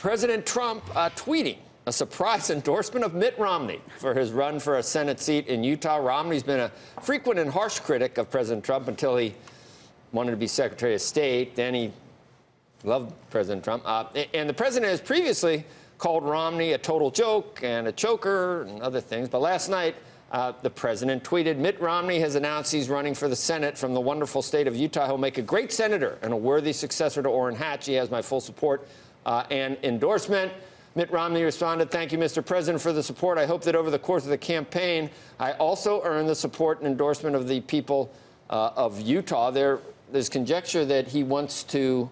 President Trump tweeting a surprise endorsement of Mitt Romney for his run for a Senate seat in Utah. Romney's been a frequent and harsh critic of President Trump until he wanted to be Secretary of State. Then he loved President Trump. And the president has previously called Romney a total joke and a choker and other things. But last night, the president tweeted, Mitt Romney has announced he's running for the Senate from the wonderful state of Utah. He'll make a great senator and a worthy successor to Orrin Hatch. He has my full support and endorsement. Mitt Romney responded, thank you, Mr. President, for the support. I hope that over the course of the campaign, I also earn the support and endorsement of the people of Utah. There's conjecture that he wants to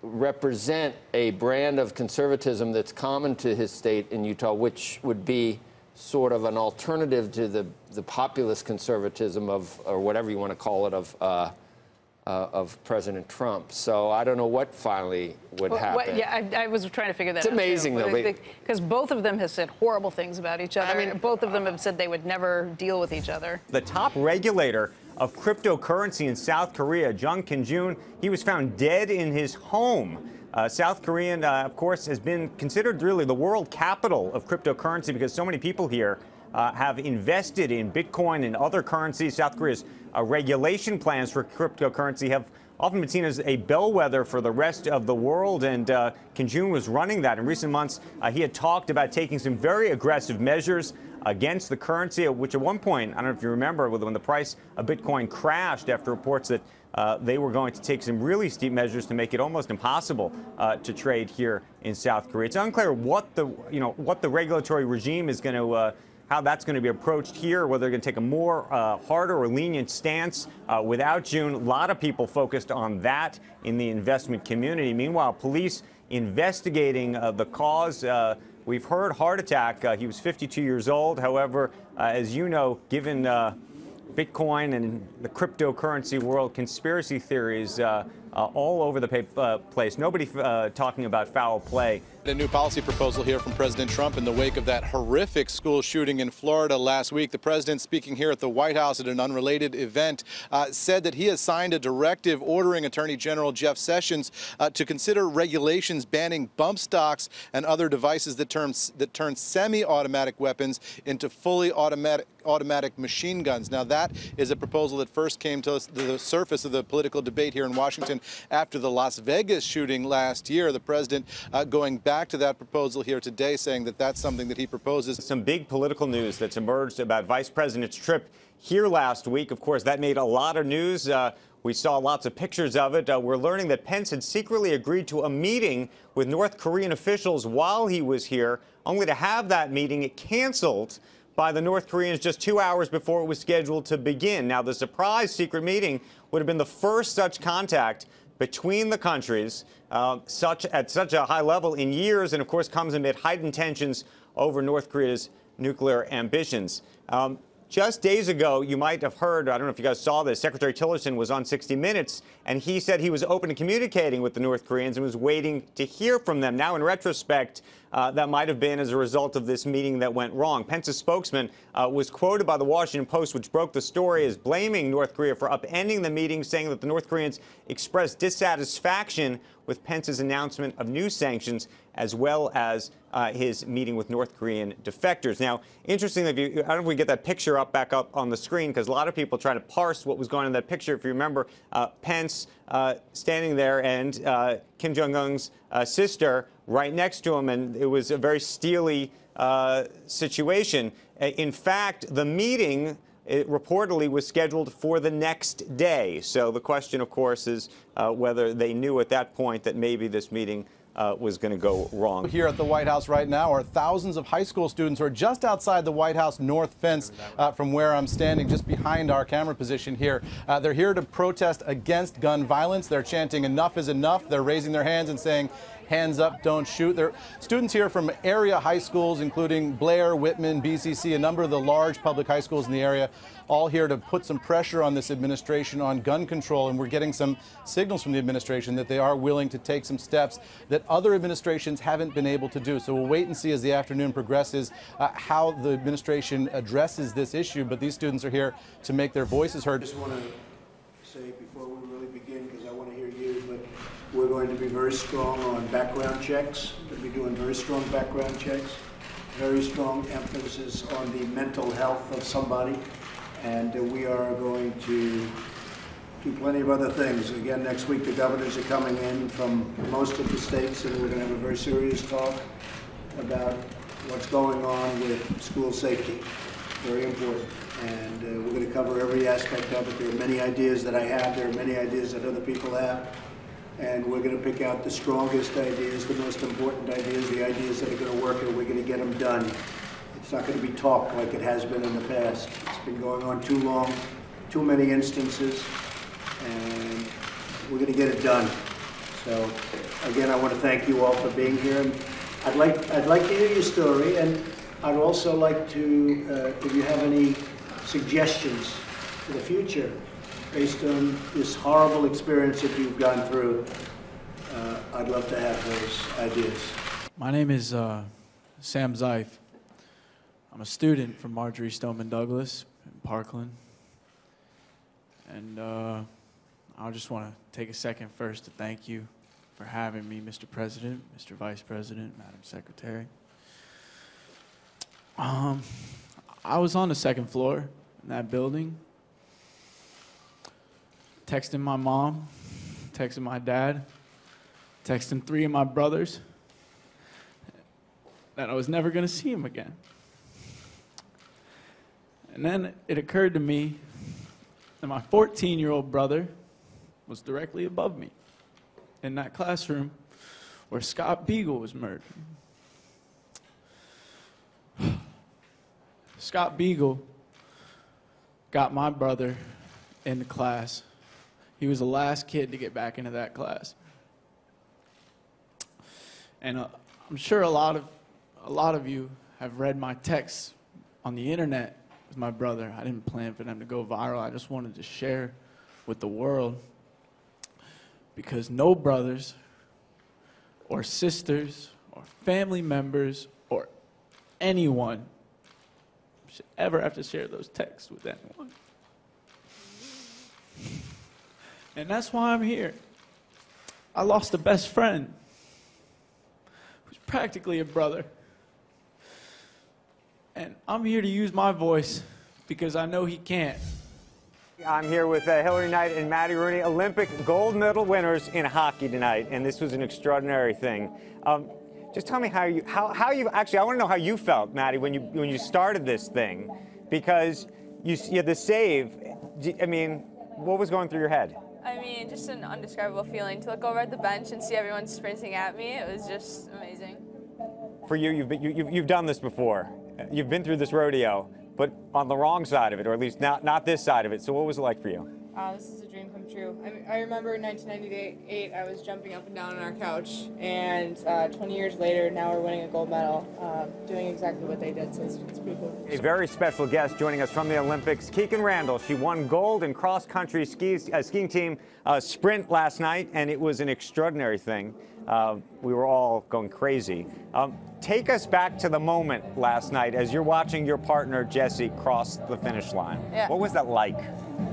represent a brand of conservatism that's common to his state in Utah, which would be sort of an alternative to the populist conservatism or whatever you want to call it, of President Trump. So I don't know what finally would happen. I was trying to figure that out. It's amazing, though. Because both of them have said horrible things about each other. I mean, both of them have said they would never deal with each other. The top regulator of cryptocurrency in South Korea, Jung Kim-jun, he was found dead in his home. South Korea, of course, has been considered really the world capital of cryptocurrency because so many people here have invested in Bitcoin and other currencies. South Korea's regulation plans for cryptocurrency have often been seen as a bellwether for the rest of the world, and Kim-jun was running that. In recent months, he had talked about taking some very aggressive measures against the currency, which at one point, I don't know if you remember, when the price of Bitcoin crashed after reports that they were going to take some really steep measures to make it almost impossible to trade here in South Korea. It's unclear what the regulatory regime is going to how that's going to be approached here, whether they're going to take a more harder or lenient stance without June. A lot of people focused on that in the investment community. Meanwhile, police investigating the cause. We've heard heart attack. He was 52 years old. However, as you know, given Bitcoin and the cryptocurrency world, conspiracy theories all over the place. Nobody talking about foul play. A new policy proposal here from President Trump in the wake of that horrific school shooting in Florida last week. The president, speaking here at the White House at an unrelated event, said that he has signed a directive ordering Attorney General Jeff Sessions to consider regulations banning bump stocks and other devices that turn semi-automatic weapons into fully automatic machine guns. Now, that is a proposal that first came to the surface of the political debate here in Washington after the Las Vegas shooting last year. The president going back to that proposal here today, saying that that's something that he proposes. Some big political news that's emerged about Vice President's trip here last week. Of course, that made a lot of news. We saw lots of pictures of it. We're learning that Pence had secretly agreed to a meeting with North Korean officials while he was here, only to have that meeting canceled by the North Koreans just 2 hours before it was scheduled to begin. Now, the surprise secret meeting would have been the first such contact between the countries at such a high level in years, and of course comes amid heightened tensions over North Korea's nuclear ambitions. Just days ago, you might have heard, I don't know if you guys saw this, Secretary Tillerson was on 60 Minutes, and he said he was open to communicating with the North Koreans and was waiting to hear from them. Now, in retrospect, that might have been as a result of this meeting that went wrong. Pence's spokesman was quoted by the Washington Post, which broke the story, as blaming North Korea for upending the meeting, saying that the North Koreans expressed dissatisfaction with Pence's announcement of new sanctions, as well as his meeting with North Korean defectors. Now, interestingly, I don't know if we get that picture back up on the screen, because a lot of people try to parse what was going on in that picture. If you remember, Pence standing there and Kim Jong-un's sister right next to him, and it was a very steely situation. In fact, the meeting reportedly was scheduled for the next day. So the question, of course, is whether they knew at that point that maybe this meeting was going to go wrong. Here at the White House right now are thousands of high school students who are just outside the White House north fence from where I'm standing, just behind our camera position here. They're here to protest against gun violence. They're chanting "Enough is enough." They're raising their hands and saying, "Hands up, don't shoot." They're students here from area high schools, including Blair, Whitman, BCC, a number of the large public high schools in the area, all here to put some pressure on this administration on gun control. And we're getting some signals from the administration that they are willing to take some steps that other administrations haven't been able to do. So we'll wait and see as the afternoon progresses how the administration addresses this issue. But these students are here to make their voices heard. I just want to say before we really begin, because I want to hear you, but We're going to be very strong on background checks. We'll be doing very strong background checks, very strong emphasis on the mental health of somebody, and we are going to do plenty of other things. Again, next week the governors are coming in from most of the states, and we're going to have a very serious talk about what's going on with school safety. Very important. And we're going to cover every aspect of it. There are many ideas that I have. There are many ideas that other people have. And we're going to pick out the strongest ideas, the most important ideas, the ideas that are going to work, and we're going to get them done. It's not going to be talk like it has been in the past. It's been going on too long, too many instances, and we're going to get it done. So, again, I want to thank you all for being here. And I'd like to hear your story, and I'd also like to, if you have any suggestions for the future, based on this horrible experience that you've gone through, I'd love to have those ideas. My name is Sam Zeif. I'm a student from Marjorie Stoneman Douglas in Parkland. And I just want to take a second first to thank you for having me, Mr. President, Mr. Vice President, Madam Secretary. I was on the second floor in that building, texting my mom, texting my dad, texting 3 of my brothers that I was never going to see him again. And then it occurred to me that my 14-year-old brother was directly above me in that classroom where Scott Beagle was murdered. Scott Beagle got my brother in the class. He was the last kid to get back into that class. And I'm sure a lot of you have read my texts on the internet with my brother. I didn't plan for them to go viral. I just wanted to share with the world, because no brothers or sisters or family members or anyone should ever have to share those texts with anyone. And that's why I'm here. I lost a best friend who's practically a brother. And I'm here to use my voice because I know he can't. I'm here with Hillary Knight and Maddie Rooney, Olympic gold medal winners in hockey tonight, and this was an extraordinary thing. Just tell me how you actually, I want to know how you felt, Maddie, when you started this thing, because you had the save. I mean, what was going through your head? I mean, just an indescribable feeling to look over at the bench and see everyone sprinting at me. It was just amazing. For you, you've done this before. You've been through this rodeo, but on the wrong side of it, or at least not this side of it. So what was it like for you? This is a dream come true. I remember in 1998, I was jumping up and down on our couch, and 20 years later, now we're winning a gold medal, doing exactly what they did, so it's pretty cool. A very special guest joining us from the Olympics, Keegan Randall. She won gold in cross-country skiing team sprint last night, and it was an extraordinary thing. We were all going crazy. Take us back to the moment last night as you're watching your partner, Jessie, cross the finish line. Yeah. What was that like?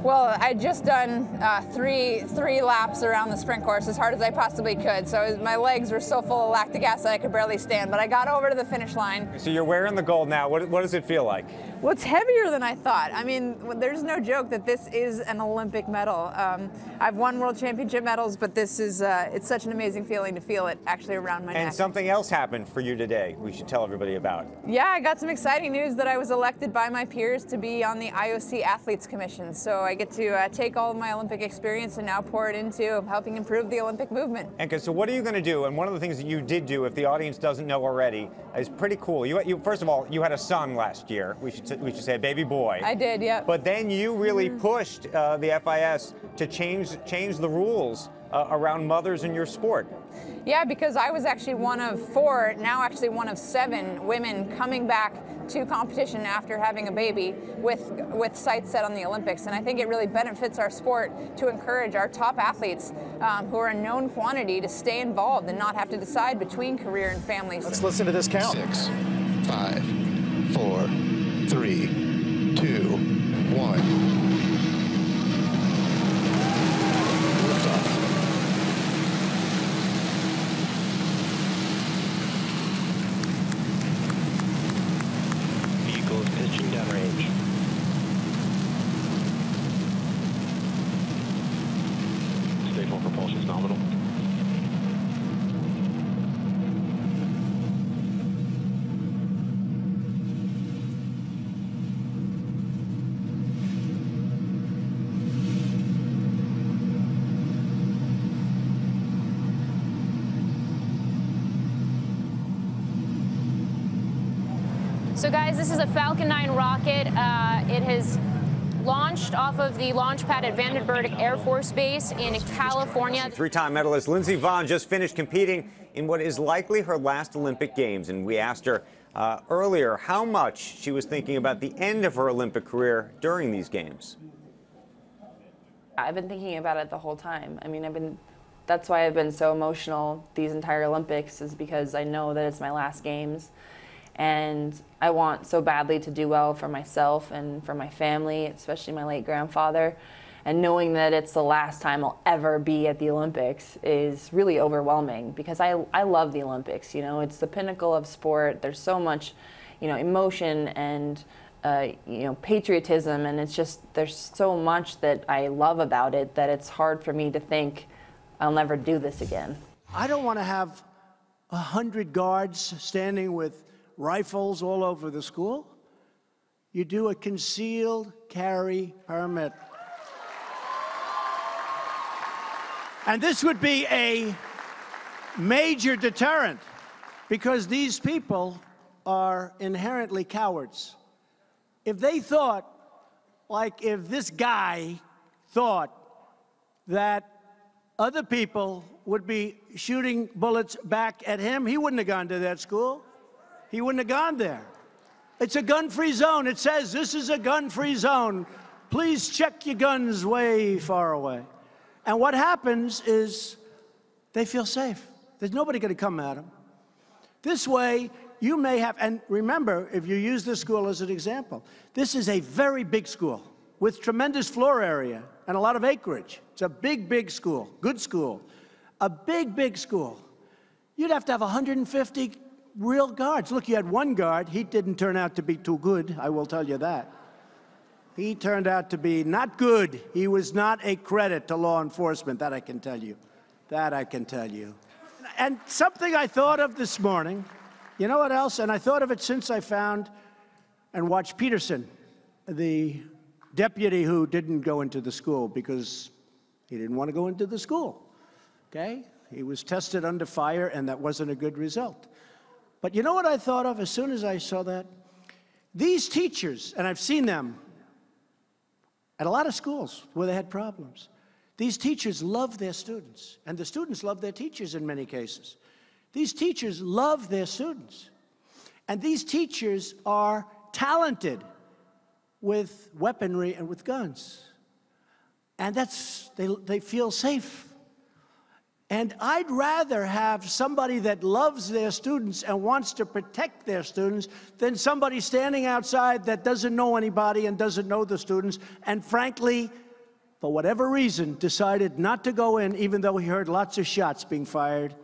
Well, I'd just done three laps around the sprint course as hard as I possibly could. So my legs were so full of lactic acid I could barely stand. But I got over to the finish line. So you're wearing the gold now. What does it feel like? Well, it's heavier than I thought. I mean, there's no joke that this is an Olympic medal. I've won world championship medals, but this is, it's such an amazing feeling to feel it actually around my neck. And something else happened for you today we should tell everybody about. Yeah, I got some exciting news that I was elected by my peers to be on the IOC Athletes Commission. So I get to take all of my Olympic experience and now pour it into helping improve the Olympic movement. And so what are you going to do? And one of the things that you did do, if the audience doesn't know already, is pretty cool. You first of all, you had a son last year. We should say a baby boy. I did, yeah. But then you really pushed the FIS to change the rules around mothers in your sport. Yeah, because I was actually one of 4, now actually one of 7 women coming back to competition after having a baby with sights set on the Olympics. And I think it really benefits our sport to encourage our top athletes who are a known quantity to stay involved and not have to decide between career and family. Let's listen to this count. 6, 5, 4, 3, 2, 1. So guys, this is a Falcon 9 rocket. It has launched off of the launch pad at Vandenberg Air Force Base in California. Three-time medalist Lindsey Vonn just finished competing in what is likely her last Olympic Games, and we asked her earlier how much she was thinking about the end of her Olympic career during these games. I've been thinking about it the whole time. I mean, that's why I've been so emotional these entire Olympics, is because I know that it's my last games. And I want so badly to do well for myself and for my family, especially my late grandfather. And knowing that it's the last time I'll ever be at the Olympics is really overwhelming, because I love the Olympics. You know, it's the pinnacle of sport. There's so much, you know, emotion and you know, patriotism, and it's just, there's so much that I love about it that it's hard for me to think I'll never do this again. I don't want to have 100 guards standing with rifles all over the school. You do a concealed carry permit. And this would be a major deterrent, because these people are inherently cowards. If they thought, like if this guy thought that other people would be shooting bullets back at him, he wouldn't have gone to that school. He wouldn't have gone there. It's a gun-free zone. It says this is a gun-free zone. Please check your guns way far away. And what happens is they feel safe. There's nobody going to come at them. This way, you may have, and remember, if you use this school as an example, this is a very big school with tremendous floor area and a lot of acreage. It's a big, big school, good school, a big, big school. You'd have to have 150 real guards. Look, you had one guard. He didn't turn out to be too good, I will tell you that. He turned out to be not good. He was not a credit to law enforcement, that I can tell you. That I can tell you. And something I thought of this morning, you know what else? And I thought of it since I found and watched Peterson, the deputy who didn't go into the school because he didn't want to go into the school, okay? He was tested under fire, and that wasn't a good result. But you know what I thought of as soon as I saw that? These teachers, and I've seen them at a lot of schools where they had problems. These teachers love their students, and the students love their teachers in many cases. These teachers love their students, and these teachers are talented with weaponry and with guns, and they feel safe. And I'd rather have somebody that loves their students and wants to protect their students than somebody standing outside that doesn't know anybody and doesn't know the students, and frankly, for whatever reason, decided not to go in, even though he heard lots of shots being fired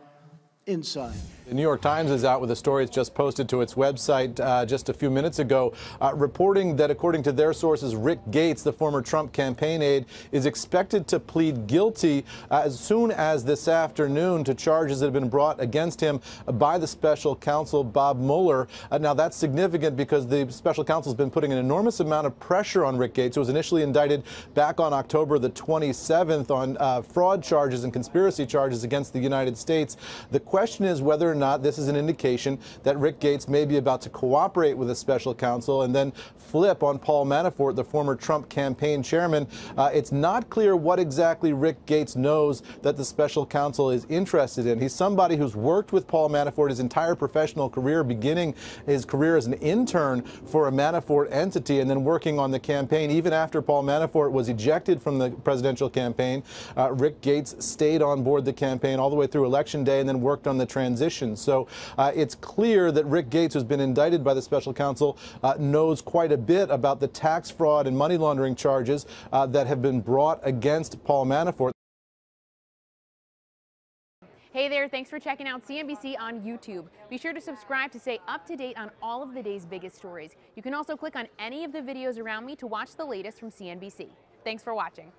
inside. The New York Times is out with a story it's just posted to its website just a few minutes ago, reporting that according to their sources, Rick Gates, the former Trump campaign aide, is expected to plead guilty as soon as this afternoon to charges that have been brought against him by the special counsel, Bob Mueller. Now, that's significant because the special counsel has been putting an enormous amount of pressure on Rick Gates, who was initially indicted back on October the 27th on fraud charges and conspiracy charges against the United States. The question is whether or not this is an indication that Rick Gates may be about to cooperate with the special counsel and then flip on Paul Manafort, the former Trump campaign chairman. It's not clear what exactly Rick Gates knows that the special counsel is interested in. He's somebody who's worked with Paul Manafort his entire professional career, beginning his career as an intern for a Manafort entity and then working on the campaign. Even after Paul Manafort was ejected from the presidential campaign, Rick Gates stayed on board the campaign all the way through Election Day and then worked on the transition. So it's clear that Rick Gates, who's been indicted by the special counsel, knows quite a bit about the tax fraud and money laundering charges that have been brought against Paul Manafort. Hey there, thanks for checking out CNBC on YouTube. Be sure to subscribe to stay up to date on all of the day's biggest stories. You can also click on any of the videos around me to watch the latest from CNBC. Thanks for watching.